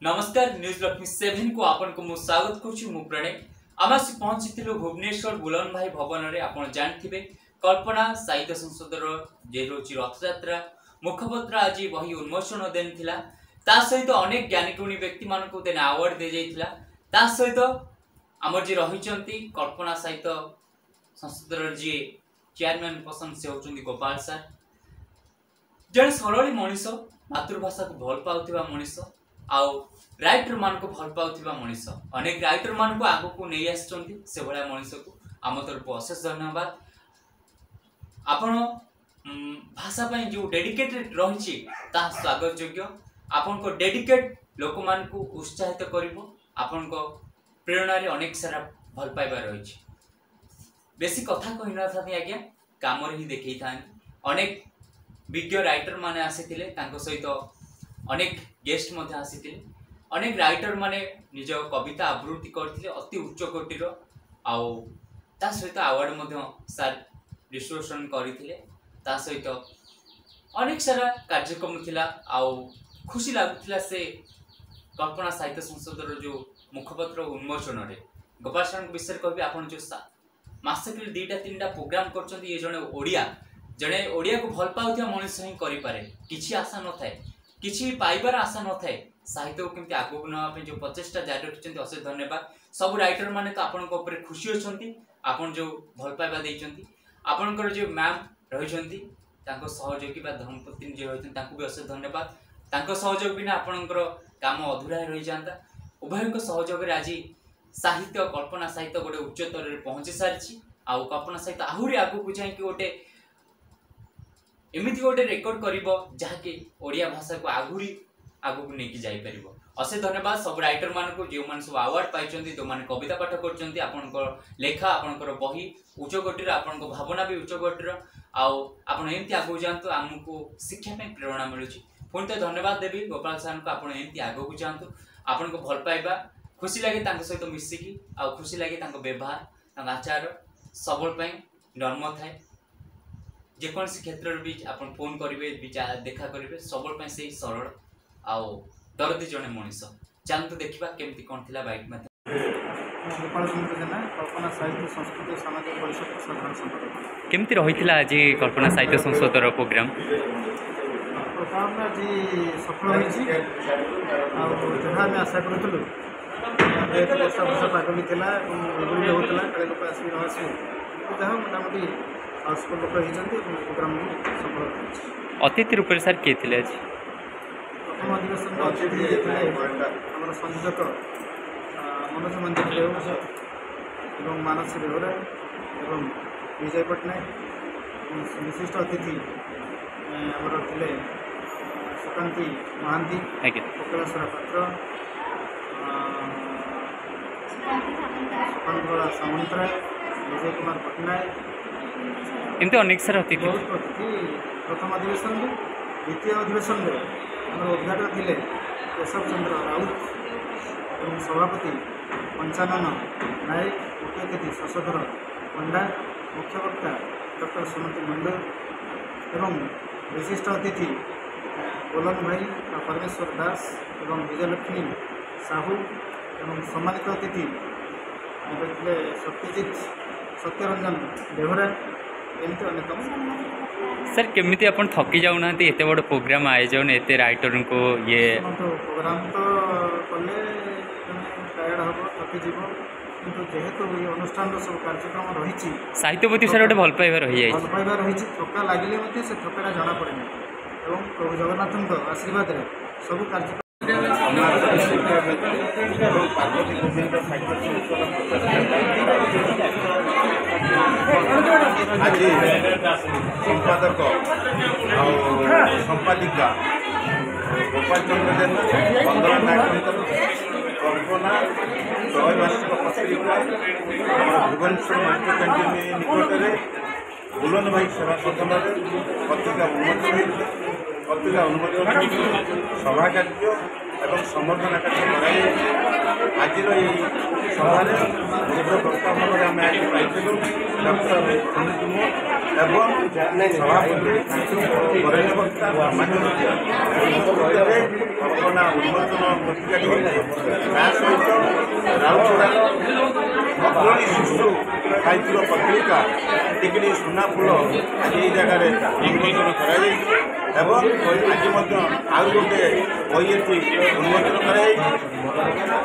नमस्कार न्यूज लक्ष्मी 7 को आपन को मु स्वागत करछु मु प्रणय आमासी पहुंचिथिलु भुवनेश्वर बुलन भाई भवन रे आपन जानथिबे कल्पना साहित्य संसद रो जे रोची रथ यात्रा मुखपत्र आज वही उन्मोचन देन थिला ता सहित अनेक ज्ञानीगुणी व्यक्ति मान को देन अवार्ड दे जाइथिला ता सहित हमर जे रहिचंती कल्पना साहित्य संसद रो जे चेयरमैन पसंद से होचंती गोपाल सर जन सरली मनीष मातृभाषा को भल पाउथिबा मनीष आउ राइटर मान को भल पाउथिबा मनीष अनेक राइटर मान को आगो को नै आछचंती से भला मनीष को आम तरफ अशेष धन्यवाद आपण भाषा पई जो डेडिकेटेड रहिछि ता स्वागत योग्य आपण को डेडिकेट लोक मान को उत्साहित करिवो आपण को प्रेरणा रे अनेक सारा भल पाइबा रहिछि बेसी कथा कहिना थानी आज्ञा काम रे ही देखै थान अनेक विज्ञ राइटर माने आसीथिले तांको सहित अनेक गेस्ट मध्ये आसीथिले अनेक राइटर माने निज कविता आवृत्ति करथिले अति उच्च कोटिरो आउ ता सहित अवार्ड मध्ये सर डिस्ट्रीब्यूशन करिथिले ता सहित अनेक सारा कार्यक्रम थिला आउ खुशी लागुथिला से कल्पना साहित्य संसद रो जो मुखपत्र उन्मोचन रे गोपाल सर विषय कहबी आपण जो मासके दीटा तीनटा प्रोग्राम करचंती ये जने ओडिया को भल पाउथिया मनुष्य ही करि पारे किछि आशा न थाए किछि पाइबार आशा न थाए साहित्य को केमति आगु नवा पे जो प्रचेष्टा जारी रखिचंती अशेष धन्यवाद सब राइटर माने तो आपन को ऊपर खुशी होचंती आपन जो भल पाइबा देइचंती आपन को जो मैम रहिचंती तांको सहयोगी बा धर्मपत्नी जे होइचंती तांको भी अशेष धन्यवाद तांको सहयोग बिना आपन को काम अधूरा रहि जांता उभय को सहयोग रे आज साहित्य कल्पना साहित्य गोटे उच्चतर रे पहुंची सारछि आ कल्पना साहित्य आहुरी आगु को जाय कि गोटे एमिति गोटे रेकर्ड करिवो जहाँकि ओडिया भाषा को आगुरी आगु नेकी जाई परिवो अशेष धन्यवाद सब राइटर मान को जो मान सब अवार्ड पाइचंती जो मान कविता पाठ करचंती आपन को लेखा आपन को बही उच्च कोटिर आपन को भावना भी उच्च कोटिर आउ आपन एमति आगु जानतो हमको शिक्षा में प्रेरणा मिलुची पुन तो धन्यवाद देबी गोपाल सर को आपन एमति आगु को जानतो आपन को भल पाइबा खुशी लागे तांको सहित मिसिकी आ खुशी लागे तांको व्यवहार तांको आचार सबल पई नर्म थाए जेकोन से क्षेत्र भी अपन फोन करिवे विचार देखा करिवे सबल पई से सरल आउ दरदी जने मनीष चांद तो देखिबा केमति कोन थिला बाइक में गोपाल चंद्र जेना कल्पना साहित्य संस्कृति सामाजिक परिषद साधारण संपादक केमति रहिथिला आज कल्पना साहित्य संसद रो प्रोग्राम आज सफल होइछि आ जहाँ में आशा करथलु वर्षा वर्षा पाग भी थिला गुरुले होतला कले लोक आसी रहसी जहाँ मोटामोटी हाउसफुल लोक होइछन्ती प्रोग्राम सफल अतिथि रूप सर के थिले आज प्रथम अधिवेशन अतिथि आम संयोजक मनोज मंदिर देव एवं मानस बेहरा एवं विजय पट्टनायक विशिष्ट अतिथि आमर थे सुकांति महांती कपिलेश्वर पात्र सुकांतला सामंतराय विजय कुमार पट्टनायक एमती अनेक सारा अतिथि प्रथम अधिवेशन द्वितीय अधिवेशन में उद्घाटक थे केशव चंद्र राउत एवं सभापति पंचानन नायक मुख्य अतिथि शशधर पंडा मुख्य वक्ता डॉक्टर सुमति मंडल एवं विशिष्ट अतिथि बोलन भाई परमेश्वर दास एवं विजयलक्ष्मी साहू एवं सम्मानित अतिथि सत्यजित सत्यरंजन बेहरा एमती अनेक सर केमिति अपन थकी जाऊना एते बड़ प्रोग्राम आयोजन एते राइटर को ये प्रोग्राम तो कले टायर्ड हम थकी जीव किंतु जेहेतु ये अनुष्ठान सब कार्यक्रम रही साहित्य प्रति सर गोटे भल पाइबा रही भल पाइबा रही थका लगे से थकाटा जना पड़े एवं प्रभु जगन्नाथ आशीर्वाद सब कार्यक्रम आज संपादक संपादिका गोपाल चंद्र जेना वंदना नायक कल्पना त्रैमासिक पत्रिका भुवनेश्वर मार्केट कैंटीन निकट में बुलन भाई सेवा सदन पत्रिका उन्मोचन पत्रिका उन्मोचन सभा कार्य এবং সম্বর্ধনা কার্য করা আজির এই সভার মুখ্য বক্তা ভাবে আমি আজ পাইলু ডক্টর সুনীল কুমার এবং সভাপতি বরেণ্য বক্তা কল্পনা উন্মোচন পত্রিকাটি তা সহিত রাউরকেলা অগ্রণী শিশু সাহিত্য পত্রিকা টিকিটি সুনা ফুল এই জায়গায় উন্মোচন করা এবং আজ আউ গোটে বই এটি উন্মোচন করা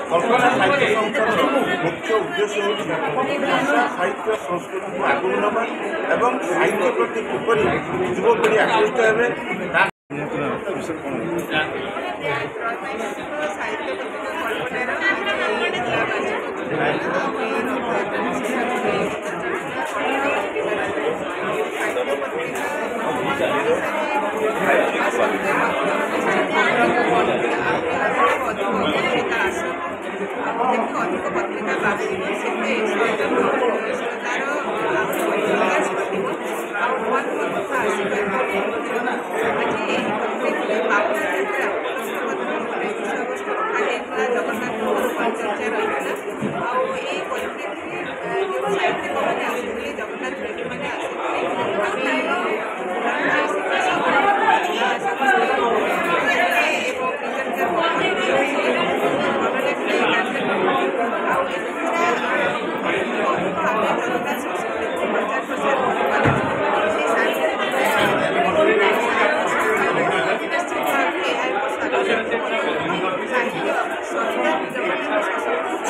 কল্পনা সাহিত্য সংস্থার মুখ্য উদ্দেশ্য হচ্ছে ভাষা সাহিত্য সংস্কৃতি আগুন নেওয়া এবং সাহিত্য প্রতি কিপরি যুবপিঢ়ি আকৃষ্ট হবে তা ଅଧିକ ପତ୍ରିକା ବାହାରିବ ସେତେ ତାର ଆଉ ନୂଆ ନୂଆ କଥା ଆସିପାରିବ ଆଜି ବାବୁସାନ ବିଷୟବସ୍ତୁ ରଖାଯାଇଥିଲା ଜଗନ୍ନାଥଙ୍କର ପରିଚର୍ଚ୍ଚା ରହିଥିଲା